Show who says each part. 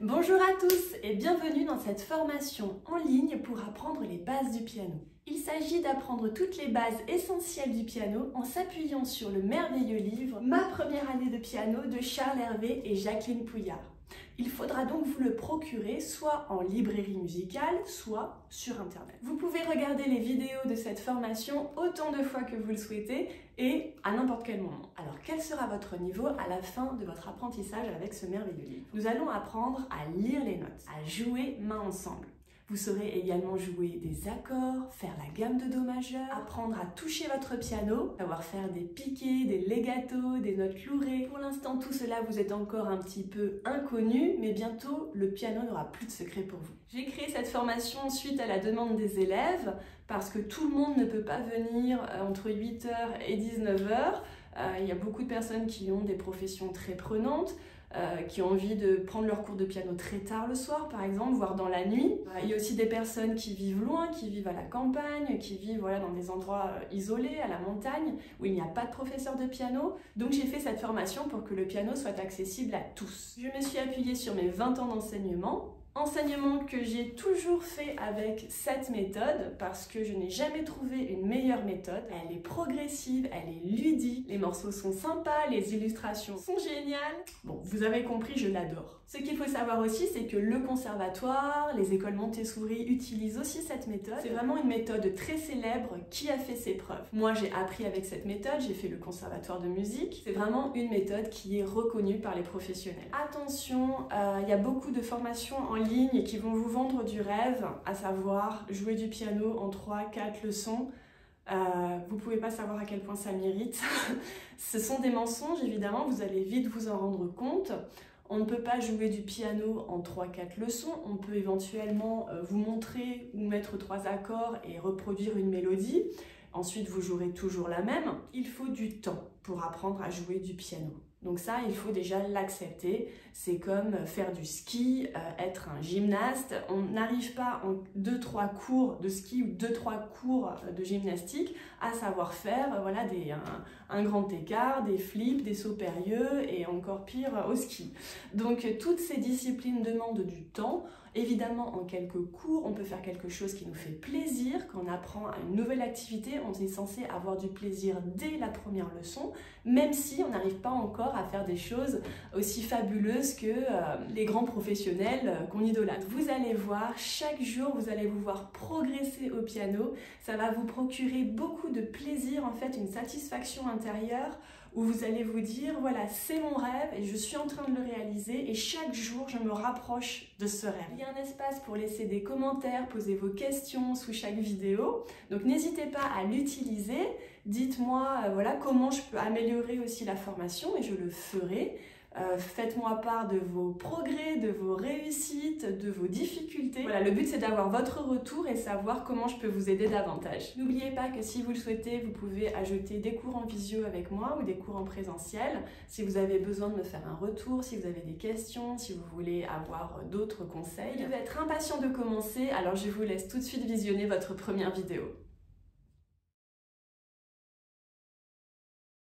Speaker 1: Bonjour à tous et bienvenue dans cette formation en ligne pour apprendre les bases du piano. Il s'agit d'apprendre toutes les bases essentielles du piano en s'appuyant sur le merveilleux livre « Ma première année de piano » de Charles Hervé et Jacqueline Pouillard. Il faudra donc vous le procurer soit en librairie musicale, soit sur internet. Vous pouvez regarder les vidéos de cette formation autant de fois que vous le souhaitez et à n'importe quel moment. Alors quel sera votre niveau à la fin de votre apprentissage avec ce merveilleux livre? Nous allons apprendre à lire les notes, à jouer main ensemble. Vous saurez également jouer des accords, faire la gamme de Do majeur, apprendre à toucher votre piano, savoir faire des piqués, des legatos, des notes lourées. Pour l'instant, tout cela vous est encore un petit peu inconnu, mais bientôt, le piano n'aura plus de secret pour vous. J'ai créé cette formation suite à la demande des élèves, parce que tout le monde ne peut pas venir entre 8h et 19h. Il y a beaucoup de personnes qui ont des professions très prenantes, qui ont envie de prendre leur cours de piano très tard le soir par exemple, voire dans la nuit. Il y a aussi des personnes qui vivent loin, qui vivent à la campagne, qui vivent dans des endroits isolés, à la montagne, où il n'y a pas de professeur de piano. Donc j'ai fait cette formation pour que le piano soit accessible à tous. Je me suis appuyée sur mes 20 ans d'enseignement que j'ai toujours fait avec cette méthode parce que je n'ai jamais trouvé une meilleure méthode. Elle est progressive, elle est ludique, les morceaux sont sympas, les illustrations sont géniales. Bon, vous avez compris, je l'adore. Ce qu'il faut savoir aussi, c'est que le conservatoire, les écoles Montessori utilisent aussi cette méthode. C'est vraiment une méthode très célèbre qui a fait ses preuves. Moi, j'ai appris avec cette méthode, j'ai fait le conservatoire de musique. C'est vraiment une méthode qui est reconnue par les professionnels. Attention, il y a beaucoup de formations en ligne qui vont vous vendre du rêve, à savoir jouer du piano en 3-4 leçons. Vous pouvez pas savoir à quel point ça mérite. Ce sont des mensonges évidemment, vous allez vite vous en rendre compte. On ne peut pas jouer du piano en 3-4 leçons, on peut éventuellement vous montrer ou mettre 3 accords et reproduire une mélodie. Ensuite, vous jouerez toujours la même. Il faut du temps pour apprendre à jouer du piano. Donc ça, il faut déjà l'accepter. C'est comme faire du ski, être un gymnaste. On n'arrive pas en 2-3 cours de ski ou 2-3 cours de gymnastique à savoir faire un grand écart, des flips, des sauts périlleux et encore pire au ski. Donc toutes ces disciplines demandent du temps. Évidemment, en quelques cours, on peut faire quelque chose qui nous fait plaisir. Quand on apprend une nouvelle activité, on est censé avoir du plaisir dès la première leçon, même si on n'arrive pas encore à faire des choses aussi fabuleuses que les grands professionnels qu'on idolâtre. Vous allez voir, chaque jour, vous allez vous voir progresser au piano. Ça va vous procurer beaucoup de plaisir, en fait, une satisfaction intérieure, où vous allez vous dire, voilà, c'est mon rêve et je suis en train de le réaliser et chaque jour, je me rapproche de ce rêve. Il y a un espace pour laisser des commentaires, poser vos questions sous chaque vidéo. Donc n'hésitez pas à l'utiliser. Dites-moi comment je peux améliorer aussi la formation et je le ferai. Faites-moi part de vos progrès, de vos réussites, de vos difficultés. Voilà, le but c'est d'avoir votre retour et savoir comment je peux vous aider davantage. N'oubliez pas que si vous le souhaitez, vous pouvez ajouter des cours en visio avec moi ou des cours en présentiel. Si vous avez besoin de me faire un retour, si vous avez des questions, si vous voulez avoir d'autres conseils. Vous devez être impatient de commencer, alors je vous laisse tout de suite visionner votre première vidéo.